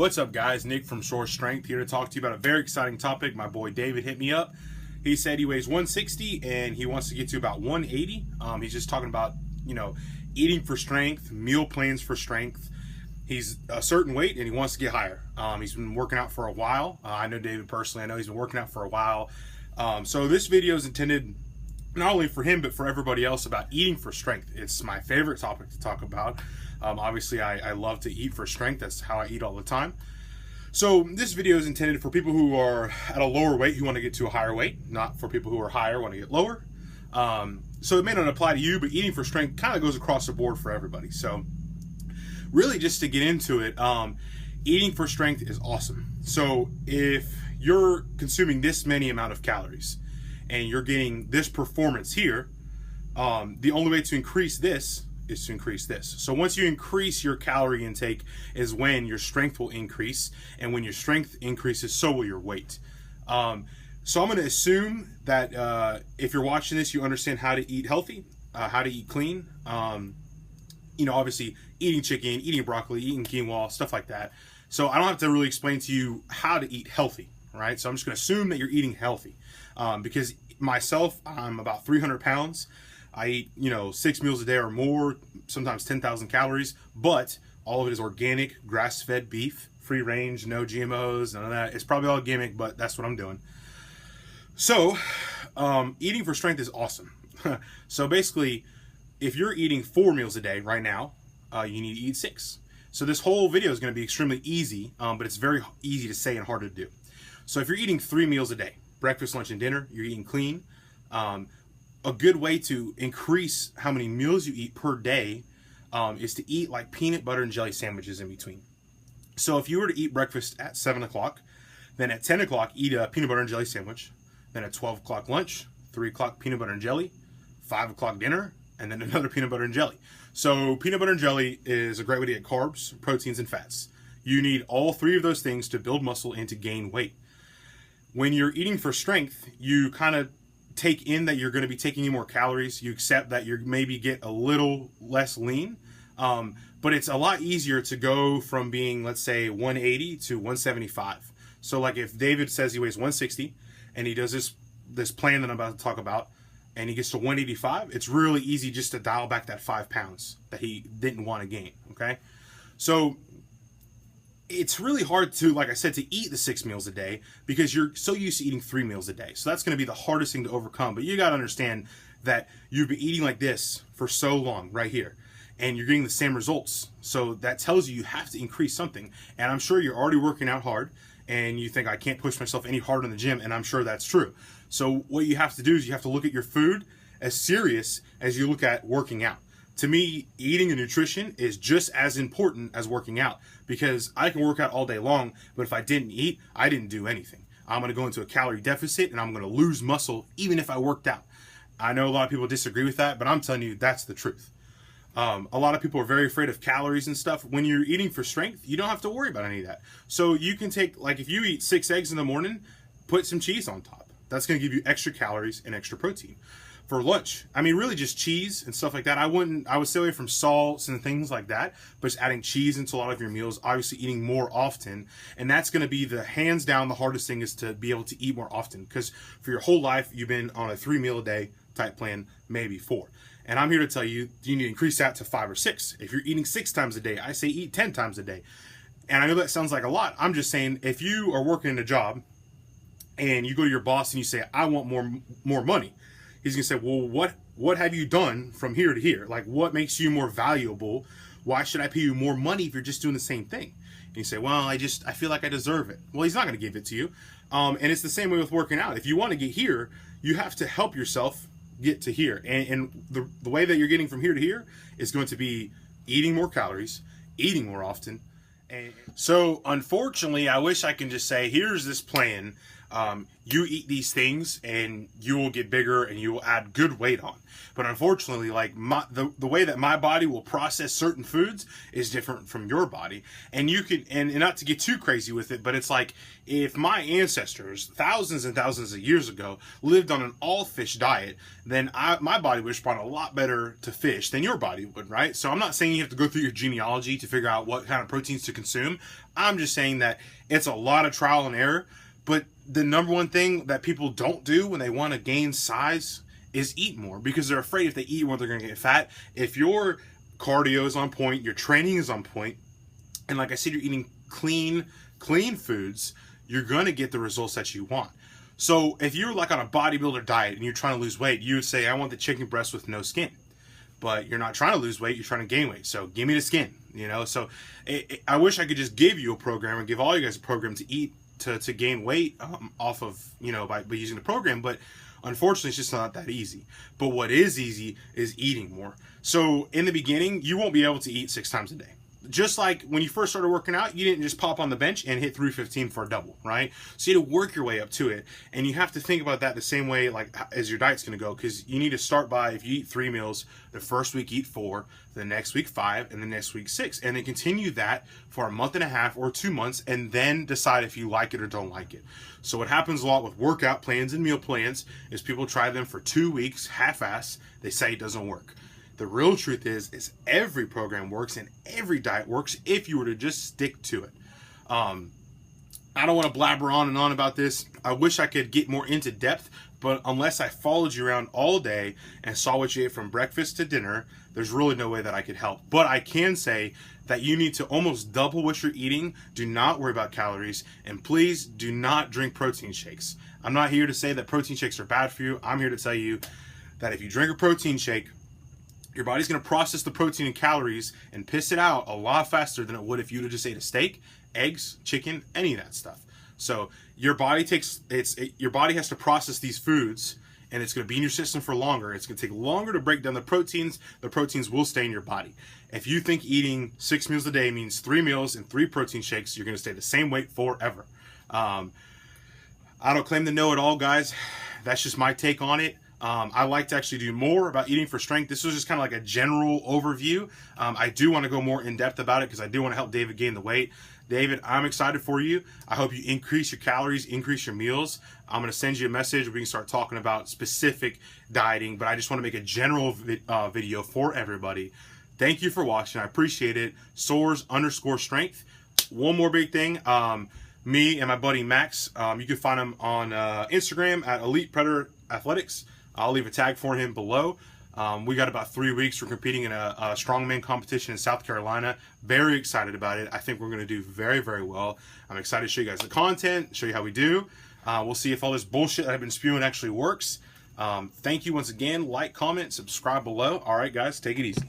What's up, guys? Nick from Source Strength here to talk to you about a very exciting topic. My boy David hit me up. He said he weighs 160 and he wants to get to about 180. He's just talking about, eating for strength, meal plans for strength. He's a certain weight and he wants to get higher. He's been working out for a while. I know David personally. I know he's been working out for a while. So this video is intended not only for him, but for everybody else about eating for strength. It's my favorite topic to talk about. Obviously, I love to eat for strength. That's how I eat all the time. So this video is intended for people who are at a lower weight who want to get to a higher weight, not for people who are higher want to get lower. So it may not apply to you, but eating for strength kind of goes across the board for everybody. So really just to get into it, eating for strength is awesome. So if you're consuming this many amount of calories and you're getting this performance here, the only way to increase this is to increase this. So once you increase your calorie intake is when your strength will increase, and when your strength increases, so will your weight. So I'm going to assume that if you're watching this, you understand how to eat healthy, how to eat clean. Obviously eating chicken, eating broccoli, eating quinoa, stuff like that. So I don't have to really explain to you how to eat healthy, right? So I'm just going to assume that you're eating healthy, because myself, I'm about 300 pounds. I eat, 6 meals a day or more, sometimes 10,000 calories, but all of it is organic, grass-fed beef, free range, no GMOs, none of that. It's probably all gimmick, but that's what I'm doing. So, eating for strength is awesome. So basically, if you're eating 4 meals a day right now, you need to eat 6. So this whole video is going to be extremely easy, but it's very easy to say and hard to do. So if you're eating 3 meals a day, breakfast, lunch, and dinner, you're eating clean. A good way to increase how many meals you eat per day is to eat like peanut butter and jelly sandwiches in between. So if you were to eat breakfast at 7 o'clock, then at 10 o'clock, eat a peanut butter and jelly sandwich. Then at 12 o'clock, lunch, 3 o'clock, peanut butter and jelly, 5 o'clock, dinner, and then another peanut butter and jelly. So peanut butter and jelly is a great way to get carbs, proteins, and fats. You need all 3 of those things to build muscle and to gain weight. When you're eating for strength, you kind of take in that you're going to be taking in more calories. You accept that you maybe get a little less lean, but it's a lot easier to go from being, let's say, 180 to 175. So like if David says he weighs 160 and he does this plan that I'm about to talk about, and he gets to 185, it's really easy just to dial back that 5 pounds that he didn't want to gain. Okay, so it's really hard to, like I said, to eat the 6 meals a day because you're so used to eating 3 meals a day. So that's going to be the hardest thing to overcome. But you got to understand that you've been eating like this for so long right here, and you're getting the same results. So that tells you have to increase something. And I'm sure you're already working out hard and you think, I can't push myself any harder in the gym. And I'm sure that's true. So what you have to do is you have to look at your food as serious as you look at working out. To me, eating and nutrition is just as important as working out, because I can work out all day long, but if I didn't eat, I didn't do anything. I'm going to go into a calorie deficit and I'm going to lose muscle even if I worked out. I know a lot of people disagree with that, but I'm telling you that's the truth. A lot of people are very afraid of calories and stuff. When you're eating for strength, you don't have to worry about any of that. So you can take, like if you eat 6 eggs in the morning, put some cheese on top. That's going to give you extra calories and extra protein. For lunch, I mean, really just cheese and stuff like that. I would stay away from salts and things like that, but just adding cheese into a lot of your meals, obviously eating more often. And that's going to be the hands down the hardest thing, is to be able to eat more often, because for your whole life, you've been on a 3 meal a day type plan, maybe 4. And I'm here to tell you, you need to increase that to 5 or 6. If you're eating 6 times a day, I say eat 10 times a day. And I know that sounds like a lot. I'm just saying, if you are working in a job and you go to your boss and you say, I want more money, he's going to say, well, what have you done from here to here? Like, what makes you more valuable? Why should I pay you more money if you're just doing the same thing? And you say, well, I feel like I deserve it. Well, he's not going to give it to you. And it's the same way with working out. If you want to get here, you have to help yourself get to here. And the way that you're getting from here to here is going to be eating more calories, eating more often. And so, unfortunately, I wish I can just say, here's this plan. You eat these things and you will get bigger and you will add good weight on. But unfortunately, like the way that my body will process certain foods is different from your body. And you can, and not to get too crazy with it, but it's like if my ancestors thousands and thousands of years ago lived on an all fish diet, then my body would respond a lot better to fish than your body would, right? So I'm not saying you have to go through your genealogy to figure out what kind of proteins to consume. I'm just saying that it's a lot of trial and error. But the number one thing that people don't do when they want to gain size is eat more, because they're afraid if they eat more, they're going to get fat. If your cardio is on point, your training is on point, and like I said, you're eating clean foods, you're going to get the results that you want. So if you're like on a bodybuilder diet and you're trying to lose weight, you would say, I want the chicken breast with no skin. But you're not trying to lose weight, you're trying to gain weight. So give me the skin, you know? So I wish I could just give you a program and give all you guys a program to eat, to gain weight off of, you know, by using the program. But unfortunately, it's just not that easy. But what is easy is eating more. So in the beginning, you won't be able to eat 6 times a day. Just like when you first started working out, you didn't just pop on the bench and hit 315 for a double, right? So you had to work your way up to it. And you have to think about that the same way like as your diet's going to go, because you need to start by, if you eat 3 meals, the first week eat 4, the next week 5, and the next week 6. And then continue that for a month and a half or 2 months, and then decide if you like it or don't like it. So what happens a lot with workout plans and meal plans is people try them for 2 weeks, half-ass, they say it doesn't work. The real truth is every program works and every diet works if you were to just stick to it. I don't want to blabber on and on about this. I wish I could get more into depth, but unless I followed you around all day and saw what you ate from breakfast to dinner, there's really no way that I could help. But I can say that you need to almost double what you're eating. Do not worry about calories, and please do not drink protein shakes. I'm not here to say that protein shakes are bad for you. I'm here to tell you that if you drink a protein shake, your body's going to process the protein and calories and piss it out a lot faster than it would if you would have just ate a steak, eggs, chicken, any of that stuff. So your body your body has to process these foods, and it's going to be in your system for longer. It's going to take longer to break down the proteins. The proteins will stay in your body. If you think eating 6 meals a day means 3 meals and 3 protein shakes, you're going to stay the same weight forever. I don't claim to know it all, guys. That's just my take on it. I like to actually do more about eating for strength. This was just kind of like a general overview. I do want to go more in depth about it because I do want to help David gain the weight. David, I'm excited for you. I hope you increase your calories, increase your meals. I'm going to send you a message. We can start talking about specific dieting, but I just want to make a general video for everybody. Thank you for watching. I appreciate it. Soars_strength. One more big thing. Me and my buddy Max, you can find him on Instagram at Elite Predator Athletics. I'll leave a tag for him below. We got about 3 weeks. We're competing in a strongman competition in South Carolina. Very excited about it. I think we're going to do very, very well. I'm excited to show you guys the content, show you how we do. We'll see if all this bullshit that I've been spewing actually works. Thank you once again. Like, comment, subscribe below. All right, guys, take it easy.